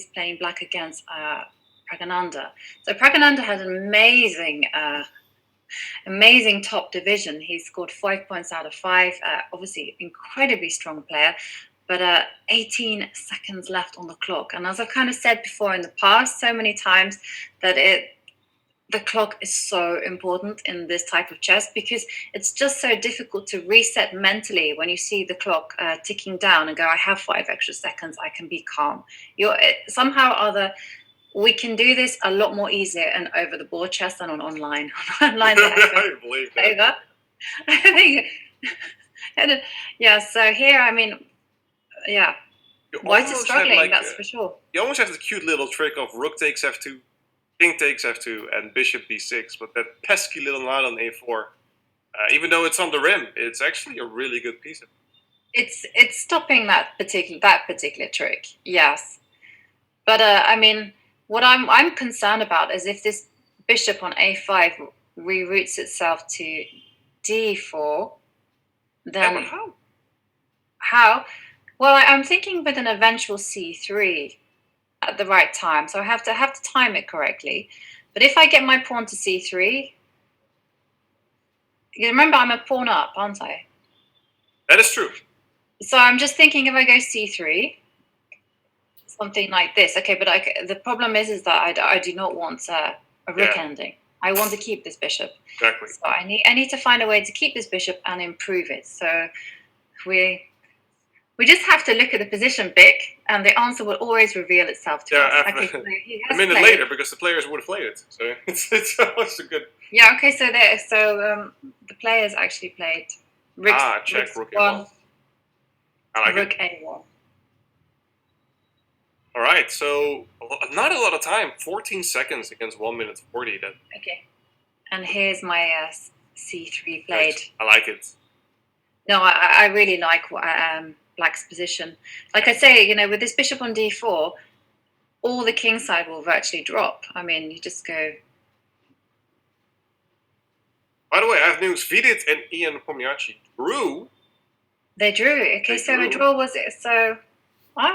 playing black against Praggnanandhaa. So Praggnanandhaa had an amazing top division. He scored 5 points out of 5. Obviously, incredibly strong player, but 18 seconds left on the clock. And as I've kind of said before in the past, so many times that the clock is so important in this type of chess, because it's just so difficult to reset mentally when you see the clock ticking down and go, I have 5 extra seconds, I can be calm. Somehow or other, we can do this a lot more easier and over the board chess than on online. Online, I believe that. I think, yeah. So here, I mean, yeah, White is struggling. That's for sure. You almost have this cute little trick of rook takes f2, king takes f2, and bishop b6. But that pesky little knight on a4, even though it's on the rim, it's actually a really good piece. It's stopping that particular trick. Yes, but I mean, what I'm concerned about is if this bishop on a5 reroutes itself to d4, then how? Well, I'm thinking with an eventual c3 at the right time, so I have to time it correctly. But if I get my pawn to c3, you remember I'm a pawn up, aren't I? That is true. So I'm just thinking if I go c3, something like this. Okay, but the problem is that I do not want a rook ending. I want to keep this bishop. Exactly. So I need to find a way to keep this bishop and improve it. So we just have to look at the position, Vic, and the answer will always reveal itself to us. Okay, so a minute later, because the players would have played it. So it's almost a good. Yeah. Okay. So the players actually played check rook a1. I like rook a1. All right, so not a lot of time. 14 seconds against 1 minute 40. Okay, and here's my c3 played. I like it. No, I really like Black's position. Like I say, with this bishop on d4, all the king side will virtually drop. I mean, you just go. By the way, I have news. Vidit and GMNepomniachtchi drew. They drew. Okay, so a draw was it? So,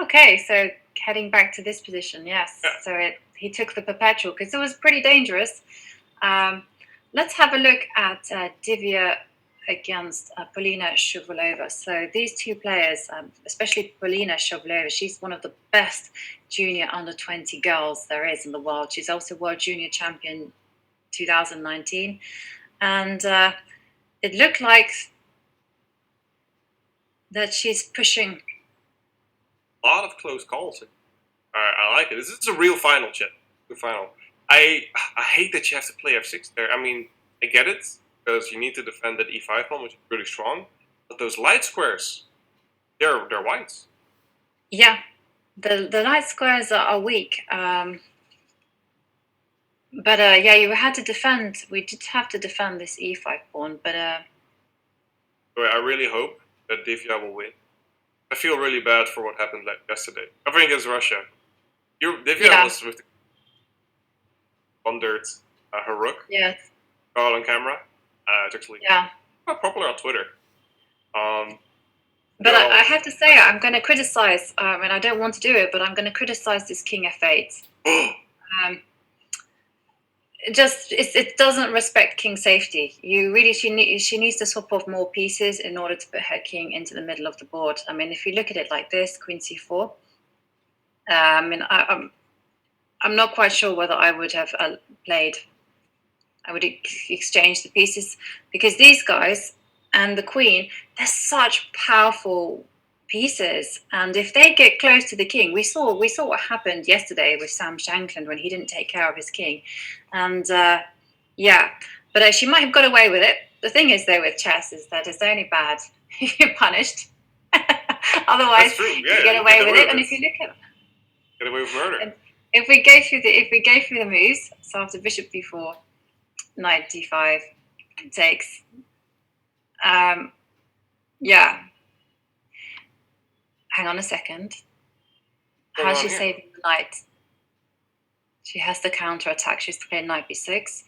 okay, so heading back to this position, yes. Yeah. So he took the perpetual because it was pretty dangerous. Let's have a look at Divya against Polina Shuvalova. So these two players, especially Polina Shuvalova, she's one of the best junior under-20 girls there is in the world. She's also World Junior Champion 2019. And it looked like that she's pushing. A lot of close calls. I like it. This is a real final, Chet. The final. I hate that you have to play f6 there. I mean, I get it, because you need to defend that e5 pawn, which is really strong. But those light squares, they're whites. Yeah, the light squares are weak. But you had to defend. We did have to defend this e5 pawn, but. I really hope that Divya will win. I feel really bad for what happened yesterday. Covering against Russia. Divya was with wondered her rook. Yes. Caught on camera. It's actually quite popular on Twitter. But I have to say, I'm going to criticize, and I don't want to do it, but I'm going to criticize this king f8. It doesn't respect king safety. She needs to swap off more pieces in order to put her king into the middle of the board. I mean, if you look at it like this, queen c4. I'm not quite sure whether I would have played. I would exchange the pieces, because these guys and the queen, they're such powerful pieces, and if they get close to the king, we saw what happened yesterday with Sam Shankland when he didn't take care of his king, and but she might have got away with it. The thing is, though, with chess is that it's only bad if you're punished. Otherwise, you get away with it. And if you look at get away with murder. If we go through the moves, so after bishop b4, knight d5 takes. Hang on a second. How's she saving the knight? She has to counter attack. She's playing knight b6,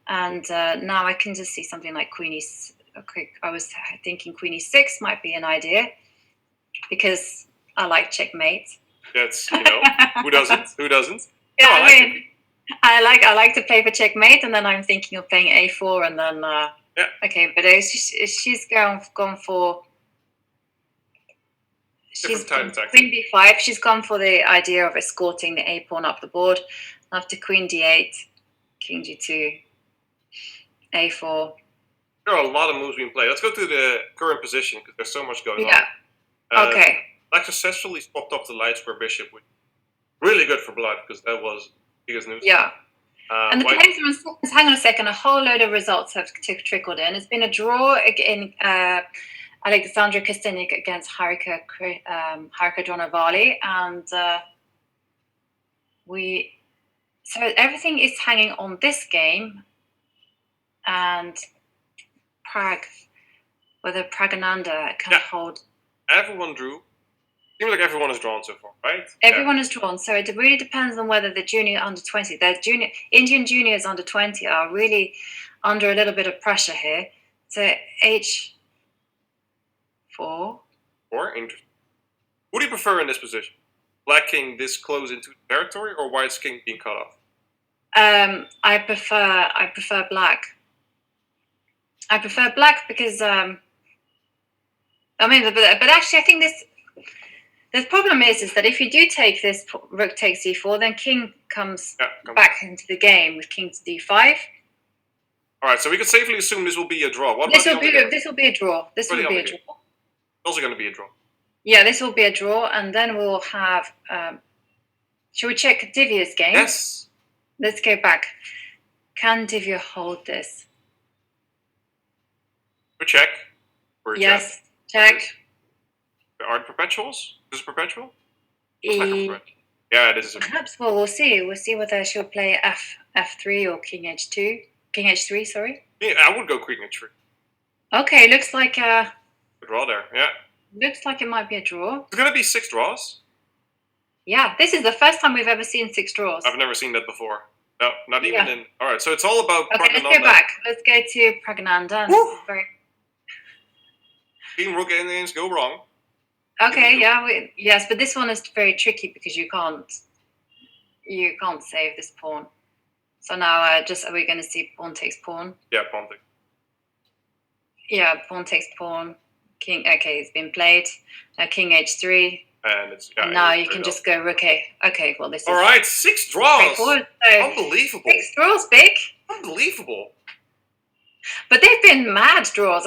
and now I can just see something like queen e6. Okay, I was thinking queen e6 might be an idea, because I like checkmate. That's, who doesn't? Who doesn't? Yeah, No, I like to play for checkmate, and then I'm thinking of playing a4, and then okay, but she's gone for. She's Different time queen b5. She's gone for the idea of escorting the a pawn up the board. After queen d8, king g2, a4. There are a lot of moves being played. Let's go to the current position because there's so much going on. Okay. Black successfully swapped off the light square bishop, which really good for Black because that was biggest news. Yeah. And the players are on seconds. Hang on a second. A whole load of results have trickled in. It's been a draw in Alexandra Kosteniuk against Harika Dronavalli, and so everything is hanging on this game, and whether Praggnanandhaa can hold. Everyone drew. Seems like everyone is drawn so far, right? Everyone is drawn, so it really depends on whether the junior under 20, the Indian juniors under 20 are really under a little bit of pressure here. So h4. Interesting. What do you prefer in this position? Black king this close into territory, or white's king being cut off? I prefer black. I prefer black because but actually I think the problem is that if you do take this rook takes d4, then king comes back into the game with king to d5. All right, so we can safely assume this will be a draw. This will be a draw. This will be a draw. Also going to be a draw. Yeah, this will be a draw, and then we'll have. Shall we check Divya's game? Yes. Let's go back. Can Divya hold this? We check. Yes, check. Are it perpetuals? Is it perpetual? Yeah, this is. Perhaps. Well, we'll see. We'll see whether she'll play f3 or king h2. King h3. Sorry. Yeah, I would go queen h3. Okay, looks like a draw there. Yeah. Looks like it might be a draw. It's gonna be 6 draws. Yeah, this is the first time we've ever seen 6 draws. I've never seen that before. No, not even in. All right, so it's all about. Okay, let's go back. Let's go to Praggnanandhaa. Team rook endings go wrong. Okay, yes, but this one is very tricky because you can't save this pawn. So now are we going to see pawn takes pawn? Yeah, pawn takes. Yeah, pawn takes pawn. King. Okay, it's been played. Now king h3. And it's. And now you can just go rook a. Okay, well this is. All right, 6 draws. So unbelievable. 6 draws, big. Unbelievable. But they've been mad draws.